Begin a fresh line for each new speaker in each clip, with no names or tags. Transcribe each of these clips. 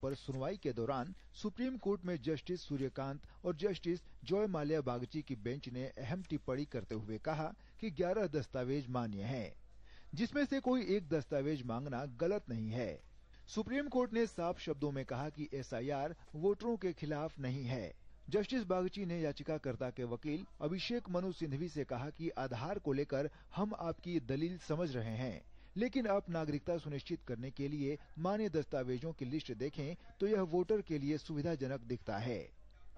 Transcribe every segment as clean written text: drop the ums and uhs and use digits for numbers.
पर सुनवाई के दौरान सुप्रीम कोर्ट में जस्टिस सूर्यकांत और जस्टिस जॉय माल्या बागची की बेंच ने अहम टिप्पणी करते हुए कहा कि 11 दस्तावेज मान्य हैं, जिसमें से कोई एक दस्तावेज मांगना गलत नहीं है। सुप्रीम कोर्ट ने साफ शब्दों में कहा कि एसआईआर वोटरों के खिलाफ नहीं है। जस्टिस बागची ने याचिकाकर्ता के वकील अभिषेक मनु सिंघवी से कहा कि आधार को लेकर हम आपकी दलील समझ रहे हैं, लेकिन आप नागरिकता सुनिश्चित करने के लिए मान्य दस्तावेजों की लिस्ट देखें तो यह वोटर के लिए सुविधाजनक दिखता है।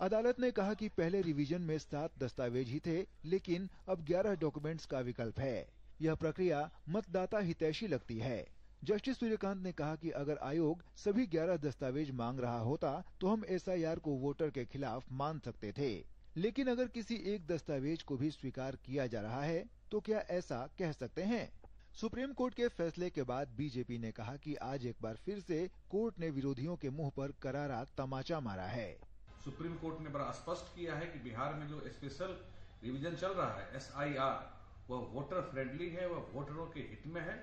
अदालत ने कहा कि पहले रिवीजन में 7 दस्तावेज ही थे, लेकिन अब 11 डॉक्यूमेंट्स का विकल्प है। यह प्रक्रिया मतदाता हितैषी लगती है। जस्टिस सूर्यकांत ने कहा कि अगर आयोग सभी 11 दस्तावेज मांग रहा होता तो हम एसआईआर को वोटर के खिलाफ मान सकते थे, लेकिन अगर किसी एक दस्तावेज को भी स्वीकार किया जा रहा है तो क्या ऐसा कह सकते हैं? सुप्रीम कोर्ट के फैसले के बाद बीजेपी ने कहा कि आज एक बार फिर से कोर्ट ने विरोधियों के मुंह पर करारा तमाचा मारा है।
सुप्रीम कोर्ट ने बड़ा स्पष्ट किया है कि बिहार में जो स्पेशल रिवीजन चल रहा है एसआईआर, वह वोटर फ्रेंडली है, वह वोटरों के हित में है।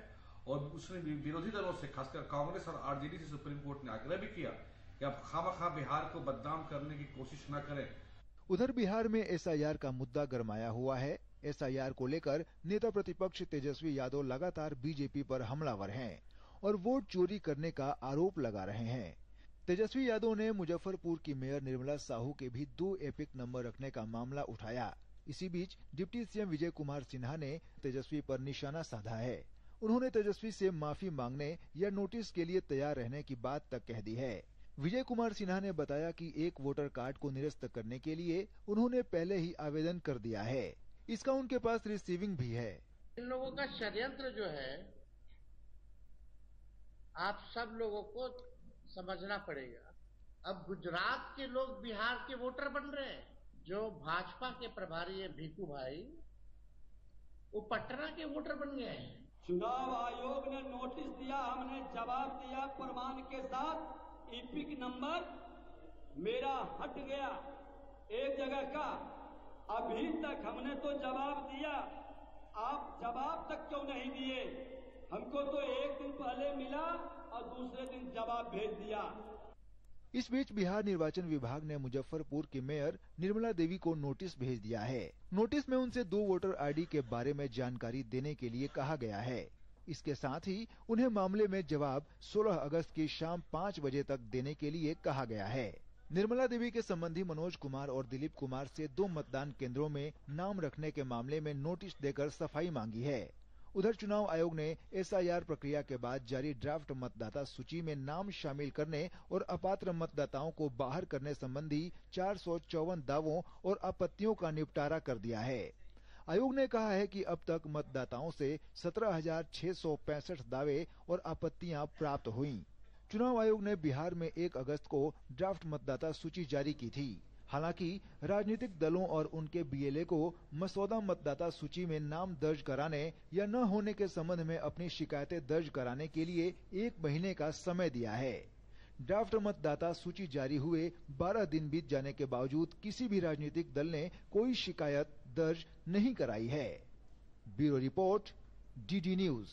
और उसने विरोधी दलों से, खासकर कांग्रेस और आरजेडी से सुप्रीम कोर्ट ने आग्रह भी किया कि आप खामखा बिहार को बदनाम करने की कोशिश न करें।
उधर बिहार में एसआईआर का मुद्दा गरमाया हुआ है। एसआईआर को लेकर नेता प्रतिपक्ष तेजस्वी यादव लगातार बीजेपी पर हमलावर हैं और वोट चोरी करने का आरोप लगा रहे हैं। तेजस्वी यादव ने मुजफ्फरपुर की मेयर निर्मला साहू के भी 2 एपिक नंबर रखने का मामला उठाया। इसी बीच डिप्टी सीएम विजय कुमार सिन्हा ने तेजस्वी पर निशाना साधा है। उन्होंने तेजस्वी से माफी मांगने या नोटिस के लिए तैयार रहने की बात तक कह दी है। विजय कुमार सिन्हा ने बताया कि एक वोटर कार्ड को निरस्त करने के लिए उन्होंने पहले ही आवेदन कर दिया है। इसका उनके पास रिसीविंग भी है।
इन लोगों का षड्यंत्र जो है, आप सब लोगों को समझना पड़ेगा। अब गुजरात के लोग बिहार के वोटर बन रहे हैं। जो भाजपा के प्रभारी है भीखू भाई, वो पटना के वोटर बन गए हैं।
चुनाव आयोग ने नोटिस दिया, हमने जवाब दिया प्रमाण के साथ। एपिक नंबर मेरा हट गया एक जगह का, अभी तक हमने तो जवाब दिया, आप जवाब तक क्यों नहीं दिए? हमको तो एक दिन पहले मिला और दूसरे दिन जवाब भेज दिया।
इस बीच बिहार निर्वाचन विभाग ने मुजफ्फरपुर की मेयर निर्मला देवी को नोटिस भेज दिया है। नोटिस में उनसे 2 वोटर आईडी के बारे में जानकारी देने के लिए कहा गया है। इसके साथ ही उन्हें मामले में जवाब 16 अगस्त की शाम 5 बजे तक देने के लिए कहा गया है। निर्मला देवी के संबंधी मनोज कुमार और दिलीप कुमार से 2 मतदान केंद्रों में नाम रखने के मामले में नोटिस देकर सफाई मांगी है। उधर चुनाव आयोग ने एसआईआर प्रक्रिया के बाद जारी ड्राफ्ट मतदाता सूची में नाम शामिल करने और अपात्र मतदाताओं को बाहर करने संबंधी 454 दावों और आपत्तियों का निपटारा कर दिया है। आयोग ने कहा है कि अब तक मतदाताओं से 17,665 दावे और आपत्तियां प्राप्त हुई। चुनाव आयोग ने बिहार में 1 अगस्त को ड्राफ्ट मतदाता सूची जारी की थी। हालांकि राजनीतिक दलों और उनके बीएलए को मसौदा मतदाता सूची में नाम दर्ज कराने या न होने के संबंध में अपनी शिकायतें दर्ज कराने के लिए 1 महीने का समय दिया है। ड्राफ्ट मतदाता सूची जारी हुए 12 दिन बीत जाने के बावजूद किसी भी राजनीतिक दल ने कोई शिकायत दर्ज नहीं कराई है। Bureau report, DD news.